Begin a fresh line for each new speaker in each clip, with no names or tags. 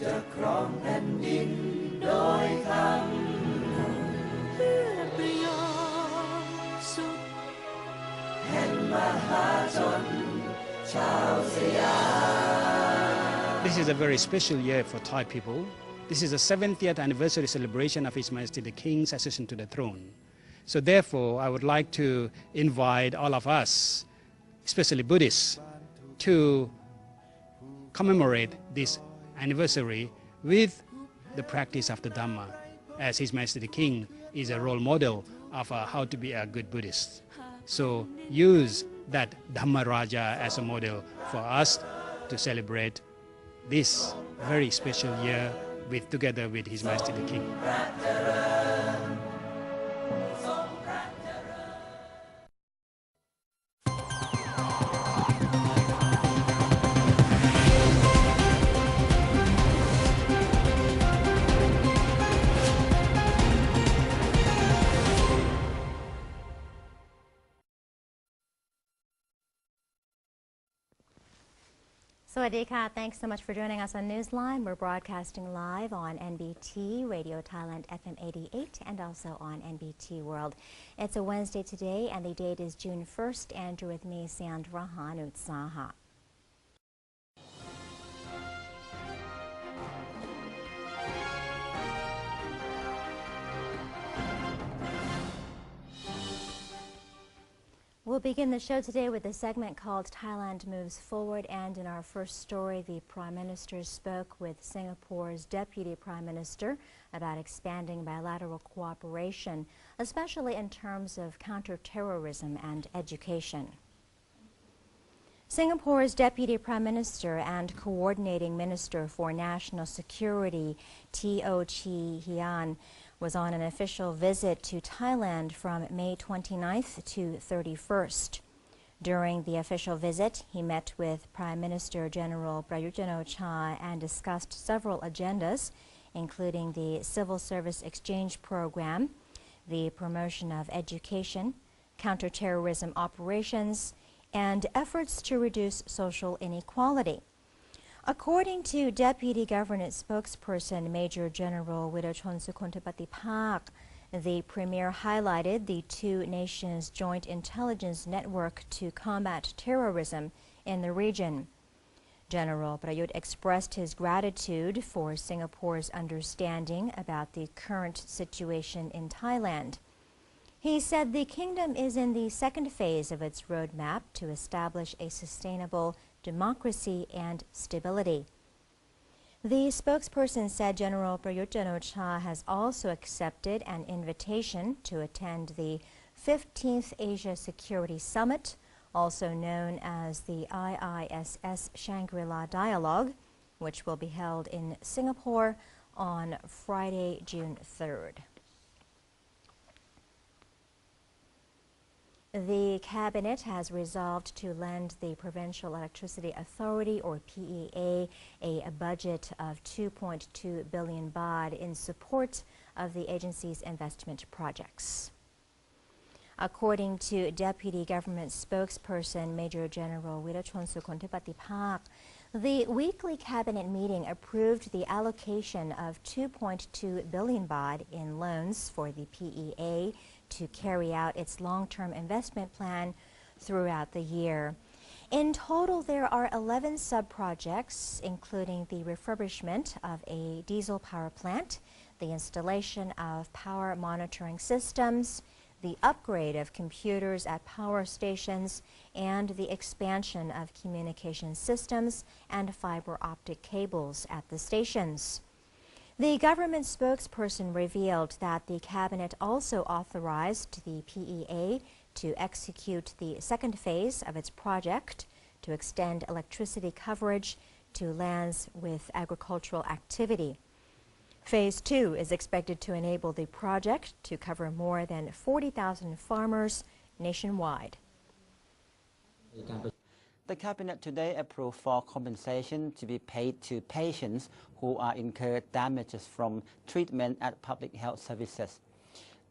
จะครองแผ่นดินโดยธรรมเพื่อประโยชน์สุขแห่งมหาชนชาวสยาม
This is a very special year for Thai people. This is the 70th anniversary celebration of His Majesty the King's accession to the throne. So therefore, I would like to invite all of us, especially Buddhists, to commemorate this anniversary with the practice of the Dhamma, as His Majesty the King is a role model of how to be a good Buddhist. So use that Dhamma Raja as a model for us to celebrate this very special year together with His Majesty the King.
Sawadee-ka. Thanks so much for joining us on Newsline. We're broadcasting live on NBT, Radio Thailand FM 88, and also on NBT World. It's a Wednesday today, and the date is June 1st. And you're with me, Sandra Hanutsaha. We'll begin the show today with a segment called Thailand Moves Forward, and in our first story, the Prime Minister spoke with Singapore's Deputy Prime Minister about expanding bilateral cooperation, especially in terms of counter-terrorism and education. Singapore's Deputy Prime Minister and Coordinating Minister for National Security, Teo Chee Hean, was on an official visit to Thailand from May 29th to 31st. During the official visit, he met with Prime Minister General Prayut Chan-o-cha and discussed several agendas, including the Civil Service Exchange Program, the promotion of education, counterterrorism operations, and efforts to reduce social inequality. According to Deputy Government Spokesperson Major General Widachon Sukontapatipak, the Premier highlighted the two nations' joint intelligence network to combat terrorism in the region. General Prayut expressed his gratitude for Singapore's understanding about the current situation in Thailand. He said the kingdom is in the second phase of its roadmap to establish a sustainable democracy and stability. The spokesperson said General Prayut Chan-o-cha has also accepted an invitation to attend the 15th Asia Security Summit, also known as the IISS Shangri-La Dialogue, which will be held in Singapore on Friday, June 3rd. The Cabinet has resolved to lend the Provincial Electricity Authority, or PEA, a budget of 2.2 billion baht in support of the agency's investment projects. According to Deputy Government Spokesperson Major General Widachon Sukontapatipak, the weekly Cabinet meeting approved the allocation of 2.2 billion baht in loans for the PEA to carry out its long-term investment plan throughout the year. In total, there are 11 sub-projects, including the refurbishment of a diesel power plant, the installation of power monitoring systems, the upgrade of computers at power stations, and the expansion of communication systems and fiber optic cables at the stations. The government spokesperson revealed that the Cabinet also authorized the PEA to execute the second phase of its project to extend electricity coverage to lands with agricultural activity. Phase 2 is expected to enable the project to cover more than 40,000 farmers nationwide.
The Cabinet today approved for compensation to be paid to patients who are incurred damages from treatment at public health services.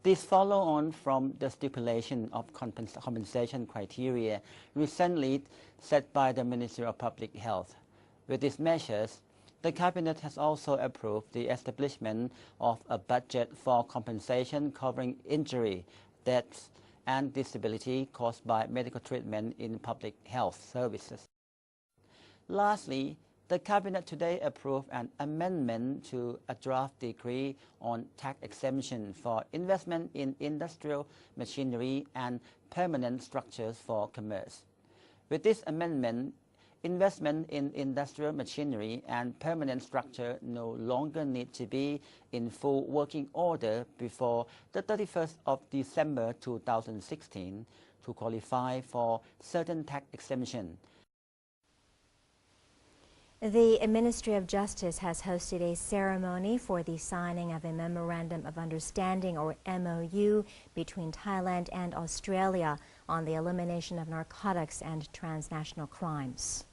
This follows on from the stipulation of compensation criteria recently set by the Ministry of Public Health. With these measures, The Cabinet has also approved the establishment of a budget for compensation covering injury, deaths, and disability caused by medical treatment in public health services. Lastly, the Cabinet today approved an amendment to a draft decree on tax exemption for investment in industrial machinery and permanent structures for commerce. With this amendment, investment in industrial machinery and permanent structure no longer need to be in full working order before the 31st of December 2016 to qualify for certain tax exemption.
The Ministry of Justice has hosted a ceremony for the signing of a Memorandum of Understanding, or MOU, between Thailand and Australia on the elimination of narcotics and transnational crimes.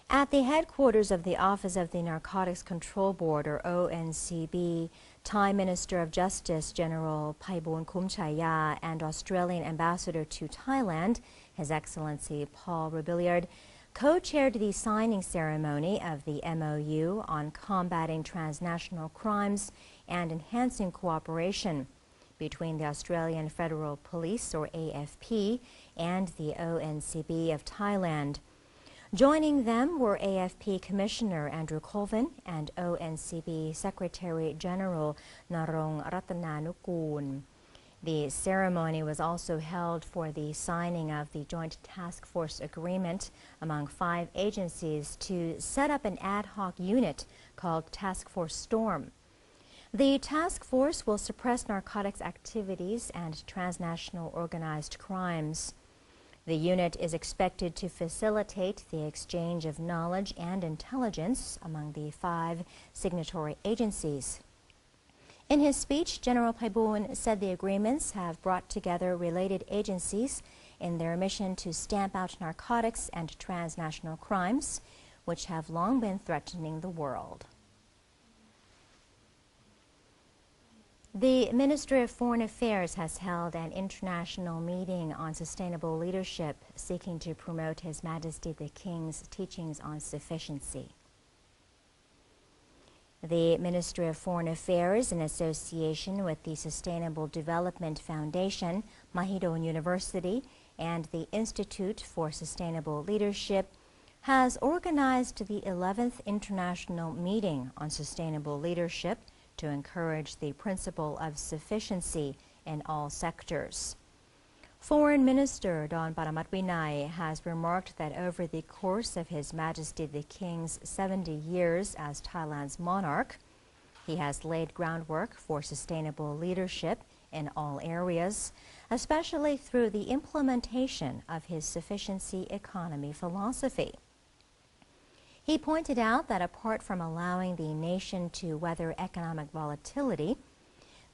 At the headquarters of the Office of the Narcotics Control Board, or ONCB, Thai Minister of Justice General Phaiboon Khumchaya and Australian Ambassador to Thailand, His Excellency Paul Robiliard, co-chaired the signing ceremony of the MOU on combating transnational crimes and enhancing cooperation between the Australian Federal Police, or AFP, and the ONCB of Thailand. Joining them were AFP Commissioner Andrew Colvin and ONCB Secretary General Narong Ratananukoon. The ceremony was also held for the signing of the Joint Task Force Agreement among 5 agencies to set up an ad hoc unit called Task Force Storm. The task force will suppress narcotics activities and transnational organized crimes. The unit is expected to facilitate the exchange of knowledge and intelligence among the 5 signatory agencies. In his speech, General Phaiboon said the agreements have brought together related agencies in their mission to stamp out narcotics and transnational crimes, which have long been threatening the world. The Ministry of Foreign Affairs has held an international meeting on sustainable leadership, seeking to promote His Majesty the King's teachings on sufficiency. The Ministry of Foreign Affairs, in association with the Sustainable Development Foundation, Mahidol University, and the Institute for Sustainable Leadership, has organized the 11th International Meeting on Sustainable Leadership to encourage the principle of sufficiency in all sectors. Foreign Minister Don Paramatvinai has remarked that over the course of His Majesty the King's 70 years as Thailand's monarch, he has laid groundwork for sustainable leadership in all areas, especially through the implementation of his sufficiency economy philosophy. He pointed out that apart from allowing the nation to weather economic volatility,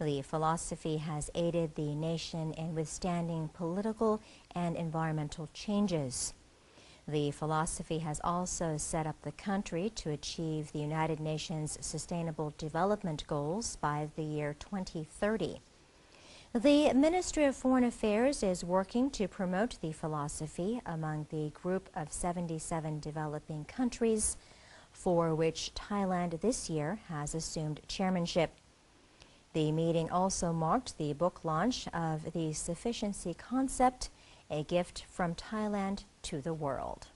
the philosophy has aided the nation in withstanding political and environmental changes. The philosophy has also set up the country to achieve the United Nations Sustainable Development Goals by the year 2030. The Ministry of Foreign Affairs is working to promote the philosophy among the group of 77 developing countries, for which Thailand this year has assumed chairmanship. The meeting also marked the book launch of the Sufficiency Concept, a gift from Thailand to the world.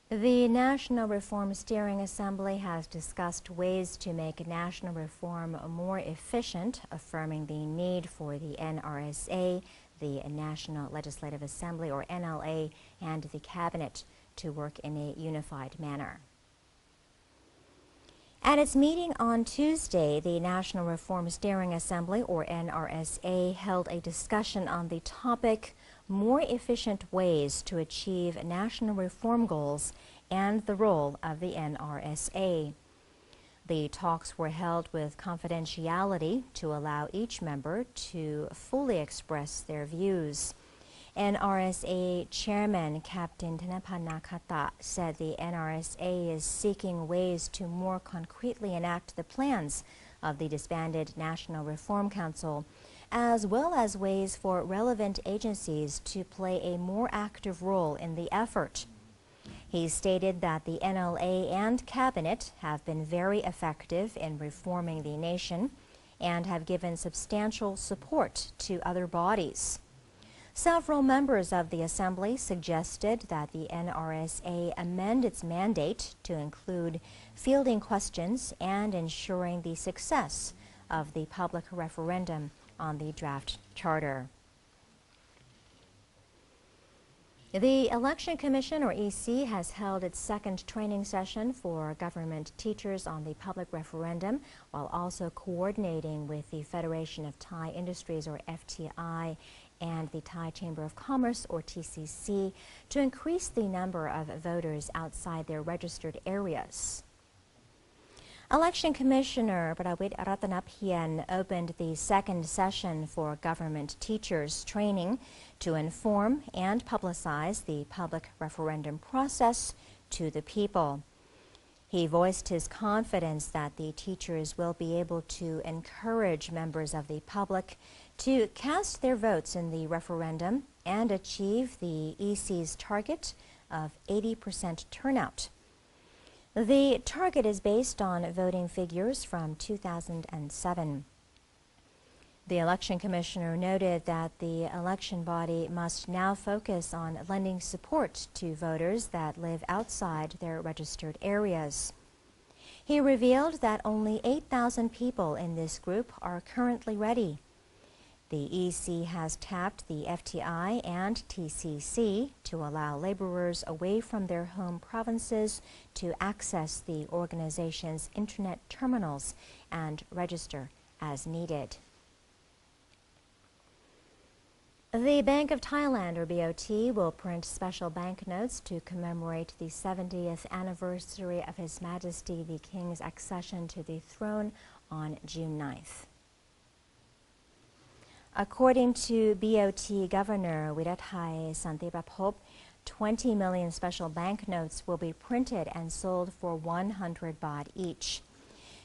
The National Reform Steering Assembly has discussed ways to make national reform more efficient, affirming the need for the NRSA, the National Legislative Assembly, or NLA, and the Cabinet to work in a unified manner. At its meeting on Tuesday, the National Reform Steering Assembly, or NRSA, held a discussion on the topic More Efficient Ways to Achieve National Reform Goals and the Role of the NRSA. The talks were held with confidentiality to allow each member to fully express their views. NRSA Chairman Captain Thanapan Nakata said the NRSA is seeking ways to more concretely enact the plans of the disbanded National Reform Council, as well as ways for relevant agencies to play a more active role in the effort. He stated that the NLA and Cabinet have been very effective in reforming the nation and have given substantial support to other bodies. Several members of the Assembly suggested that the NRSA amend its mandate to include fielding questions and ensuring the success of the public referendum on the draft charter. The Election Commission, or EC, has held its second training session for government teachers on the public referendum, while also coordinating with the Federation of Thai Industries, or FTI, and the Thai Chamber of Commerce, or TCC, to increase the number of voters outside their registered areas. Election Commissioner Prawit Ratanapian opened the second session for government teachers training to inform and publicize the public referendum process to the people. He voiced his confidence that the teachers will be able to encourage members of the public to cast their votes in the referendum and achieve the EC's target of 80% turnout. The target is based on voting figures from 2007. The Election Commissioner noted that the election body must now focus on lending support to voters that live outside their registered areas. He revealed that only 8,000 people in this group are currently ready. The EC has tapped the FTI and TCC to allow laborers away from their home provinces to access the organization's internet terminals and register as needed. The Bank of Thailand, or BOT, will print special banknotes to commemorate the 70th anniversary of His Majesty the King's accession to the throne on June 9th. According to BOT Governor Wirathai Santiprapop, 20 million special banknotes will be printed and sold for 100 baht each.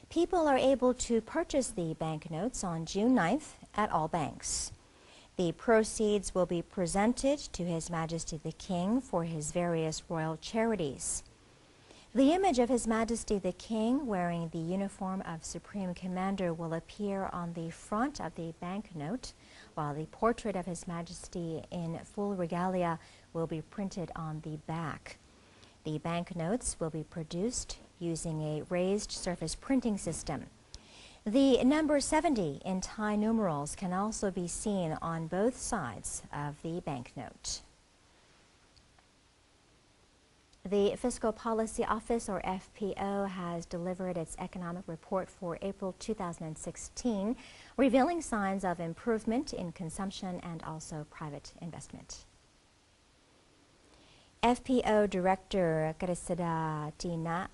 People are able to purchase the banknotes on June 9th at all banks. The proceeds will be presented to His Majesty the King for his various royal charities. The image of His Majesty the King wearing the uniform of Supreme Commander will appear on the front of the banknote, while the portrait of His Majesty in full regalia will be printed on the back. The banknotes will be produced using a raised surface printing system. The number 70 in Thai numerals can also be seen on both sides of the banknote. The Fiscal Policy Office, or FPO, has delivered its economic report for April 2016, revealing signs of improvement in consumption and also private investment. FPO Director Grisada Tina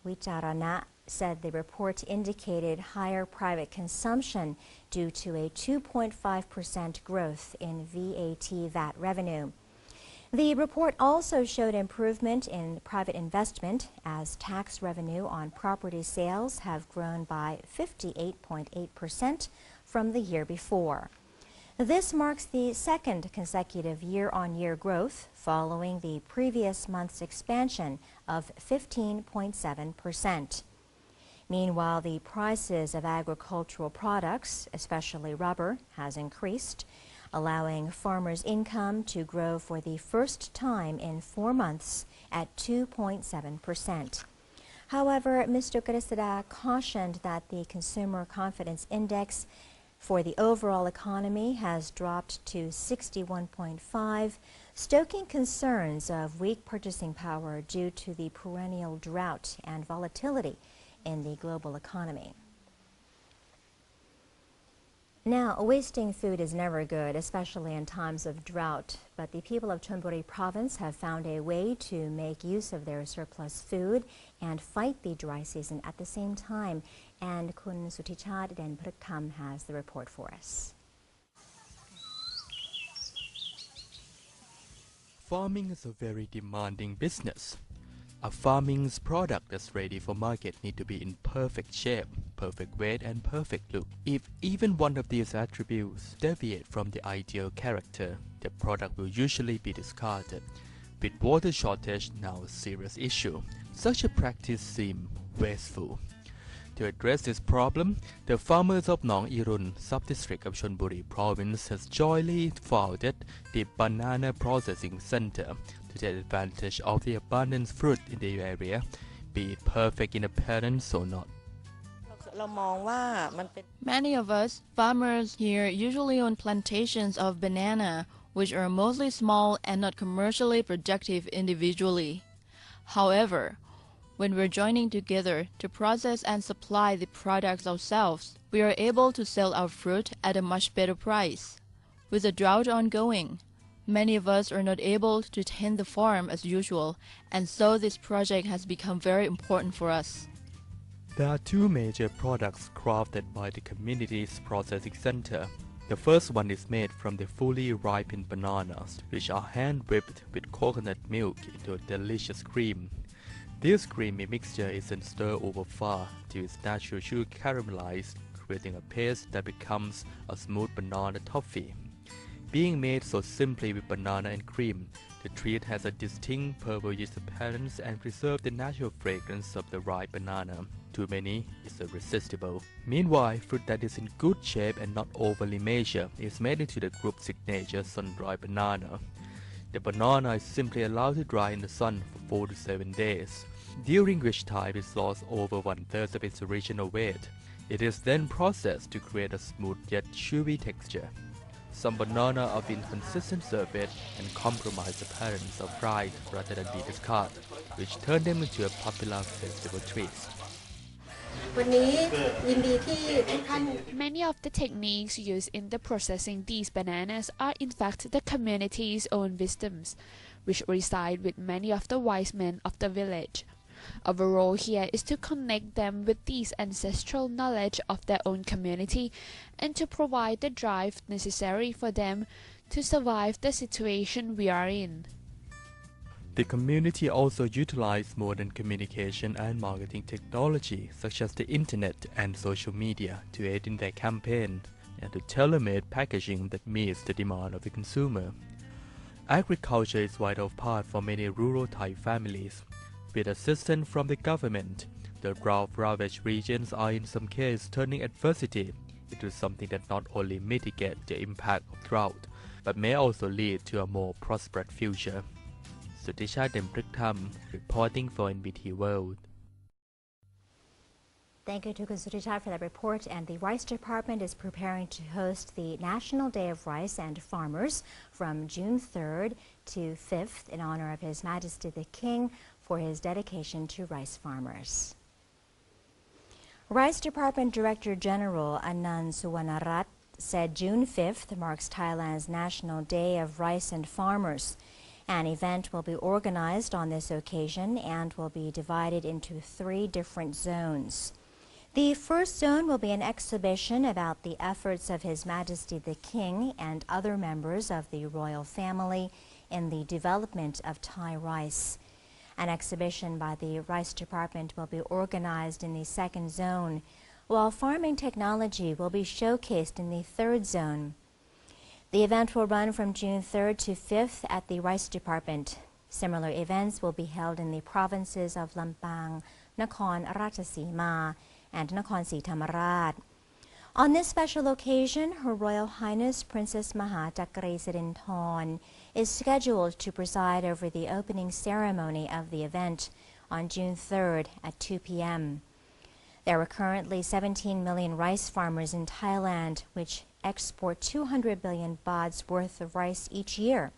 Wicharana said the report indicated higher private consumption due to a 2.5% growth in VAT revenue. The report also showed improvement in private investment as tax revenue on property sales have grown by 58.8% from the year before. This marks the second consecutive year-on-year growth following the previous month's expansion of 15.7%. Meanwhile, the prices of agricultural products, especially rubber, has increased, allowing farmers' income to grow for the first time in 4 months at 2.7%. However, Mr. Grisada cautioned that the Consumer Confidence Index for the overall economy has dropped to 61.5, stoking concerns of weak purchasing power due to the perennial drought and volatility in the global economy. Now, wasting food is never good, especially in times of drought, but the people of Chonburi Province have found a way to make use of their surplus food and fight the dry season at the same time. And Kun Sutichat Den Prakham has the report for us.
Farming is a very demanding business. A farming's product that's ready for market need to be in perfect shape, perfect weight and perfect look. If even one of these attributes deviate from the ideal character, the product will usually be discarded. with water shortage now a serious issue. Such a practice seems wasteful. To address this problem, the farmers of Nong Irun, sub-district of Chonburi province, has jointly founded the Banana Processing Center to take advantage of the abundant fruit in the area, be it perfect in appearance or not.
Many of us, farmers here, usually own plantations of banana, which are mostly small and not commercially productive individually. However, when we're joining together to process and supply the products ourselves, we are able to sell our fruit at a much better price. With the drought ongoing, many of us are not able to tend the farm as usual, and so this project has become very important for us.
There are two major products crafted by the community's processing center. The first one is made from the fully ripened bananas, which are hand-whipped with coconut milk into a delicious cream. This creamy mixture is then stirred over far till its natural sugar caramelized, creating a paste that becomes a smooth banana toffee. Being made so simply with banana and cream, the treat has a distinct purplish appearance and preserves the natural fragrance of the ripe banana. To many, it's irresistible. Meanwhile, fruit that is in good shape and not overly measured is made into the group's signature sun-dried banana. The banana is simply allowed to dry in the sun for 4 to 7 days, during which time it lost over 1/3 of its original weight. It is then processed to create a smooth yet chewy texture. Some banana of inconsistent surface and compromised appearance are fried rather than be discarded, which turned them into a popular festival treat.
Many of the techniques used in the processing these bananas are in fact the community's own wisdoms, which reside with many of the wise men of the village. Our role here is to connect them with these ancestral knowledge of their own community and to provide the drive necessary for them to survive the situation we are in.
The community also utilized modern communication and marketing technology such as the internet and social media to aid in their campaign and to tailor-made packaging that meets the demand of the consumer. Agriculture is a vital part for many rural Thai families. With assistance from the government, the drought-ravaged regions are in some cases turning adversity into something that not only mitigates the impact of drought, but may also lead to a more prosperous future. Sutisha Dempriktham, reporting for NBT World.
Thank you to Kun Sutisha for that report. And the Rice Department is preparing to host the National Day of Rice and Farmers from June 3rd to 5th in honor of His Majesty the King for his dedication to rice farmers. Rice Department Director General Anand Suwanarat said June 5th marks Thailand's National Day of Rice and Farmers. An event will be organized on this occasion and will be divided into 3 different zones. The first zone will be an exhibition about the efforts of His Majesty the King and other members of the royal family in the development of Thai rice. An exhibition by the Rice Department will be organized in the second zone, while farming technology will be showcased in the third zone. The event will run from June 3rd to 5th at the Rice Department. Similar events will be held in the provinces of Lampang, Nakhon Ratchasima, and Nakhon Si Thammarat. On this special occasion, Her Royal Highness Princess Maha Chakri Sirinthorn is scheduled to preside over the opening ceremony of the event on June 3rd at 2 p.m. There are currently 17 million rice farmers in Thailand, which export 200 billion bahts worth of rice each year.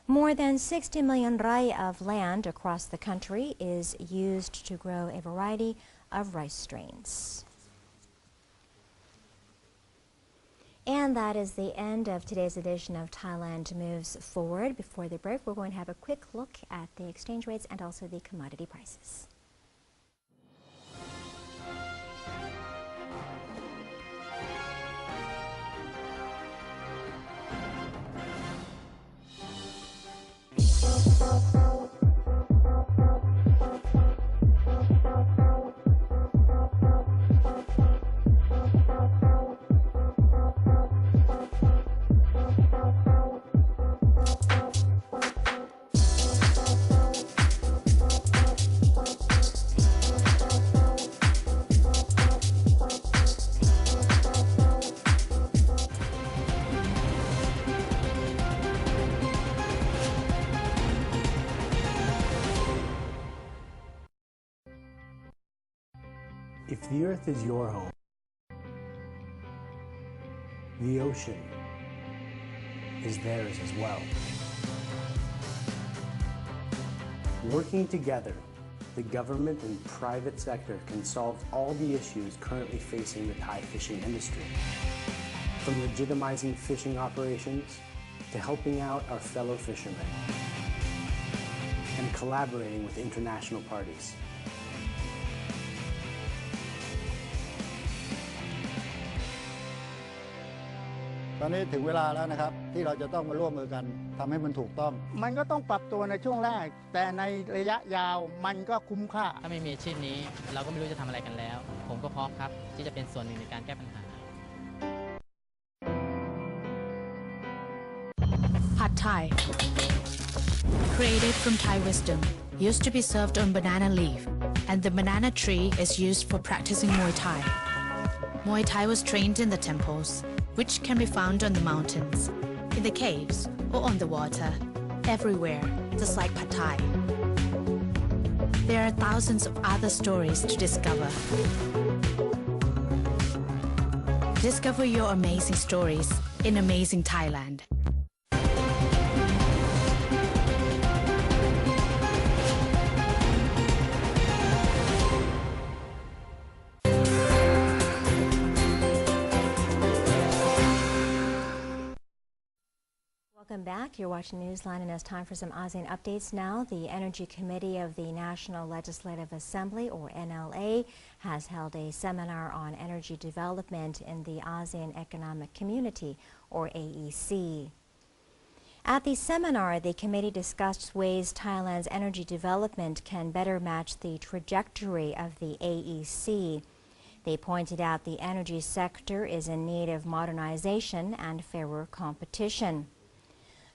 More than 60 million rai of land across the country is used to grow a variety of rice strains. And that is the end of today's edition of Thailand Moves Forward. Before the break, we're going to have a quick look at the exchange rates and also the commodity prices.
If the earth is your home, the ocean is theirs as well. Working together, the government and private sector can solve all the issues currently facing the Thai fishing industry. From legitimizing fishing operations to helping out our fellow fishermen and collaborating with international parties.
ตอนนี้ถึงเวลาแล้วนะครับที่เราจะต้องมาร่วมมือกันทำให้มันถูกต้องมันก็ต้องปรับตัวในช่วงแรกแต่ในระยะยาวมันก็คุ้มค่าถ้าไม่มีอาชีพนี้เราก็ไม่รู้จะทำอะไรกันแล้วผมก็พร้อมครับที่จะเป็นส่วนหนึ่งในการแก้ปัญหา
Pad Thai created from Thai wisdom used to be served on banana leaf and the banana tree is used for practicing Muay Thai. Muay Thai was trained in the temples which can be found on the mountains, in the caves, or on the water, everywhere, just like Pad Thai. There are thousands of other stories to discover. Discover your amazing stories in amazing Thailand.
Welcome back. You're watching Newsline, and it's time for some ASEAN updates now. The Energy Committee of the National Legislative Assembly, or NLA, has held a seminar on energy development in the ASEAN Economic Community, or AEC. At the seminar, the committee discussed ways Thailand's energy development can better match the trajectory of the AEC. They pointed out the energy sector is in need of modernization and fairer competition.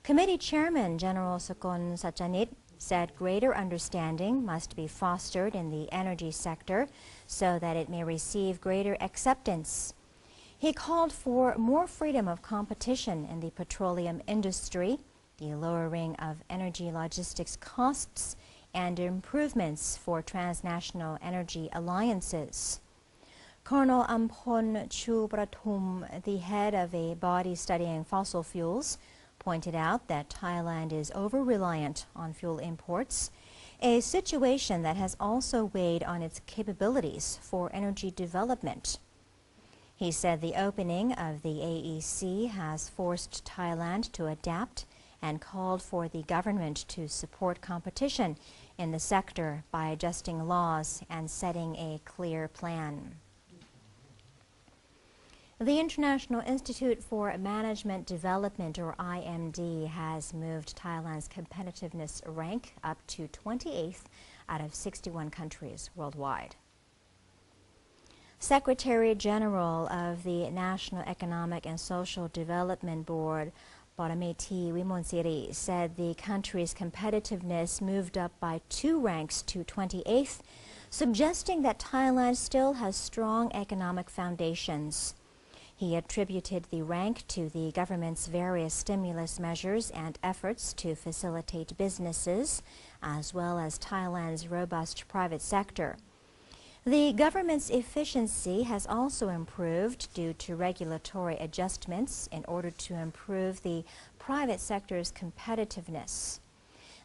Committee Chairman General Sakon Sachanit said greater understanding must be fostered in the energy sector so that it may receive greater acceptance. He called for more freedom of competition in the petroleum industry, the lowering of energy logistics costs, and improvements for transnational energy alliances. Colonel Ampon Chupratum, the head of a body studying fossil fuels, pointed out that Thailand is over-reliant on fuel imports, a situation that has also weighed on its capabilities for energy development. He said the opening of the AEC has forced Thailand to adapt and called for the government to support competition in the sector by adjusting laws and setting a clear plan. The International Institute for Management Development, or IMD, has moved Thailand's competitiveness rank up to 28th out of 61 countries worldwide. Secretary General of the National Economic and Social Development Board, Parameti Wimonsiri, said the country's competitiveness moved up by 2 ranks to 28th, suggesting that Thailand still has strong economic foundations. He attributed the rank to the government's various stimulus measures and efforts to facilitate businesses, as well as Thailand's robust private sector. The government's efficiency has also improved due to regulatory adjustments in order to improve the private sector's competitiveness.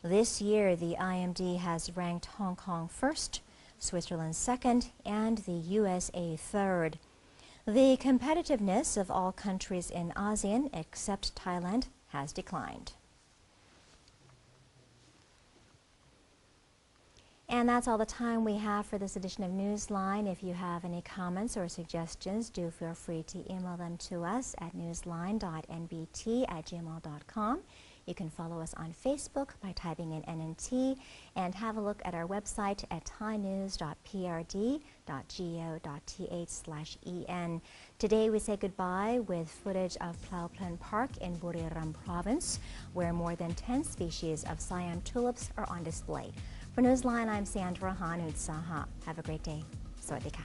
This year, the IMD has ranked Hong Kong first, Switzerland second, and the USA third. The competitiveness of all countries in ASEAN except Thailand has declined. And that's all the time we have for this edition of Newsline. If you have any comments or suggestions, do feel free to email them to us at newsline.nbt@gmail.com. You can follow us on Facebook by typing in NNT, and have a look at our website at thainews.prd.go.th/en. Today we say goodbye with footage of Phlau Plen Park in Buriram Province, where more than 10 species of Siam tulips are on display. For Newsline, I'm Sandra Hanut Saha. Have a great day. Sawadee ka.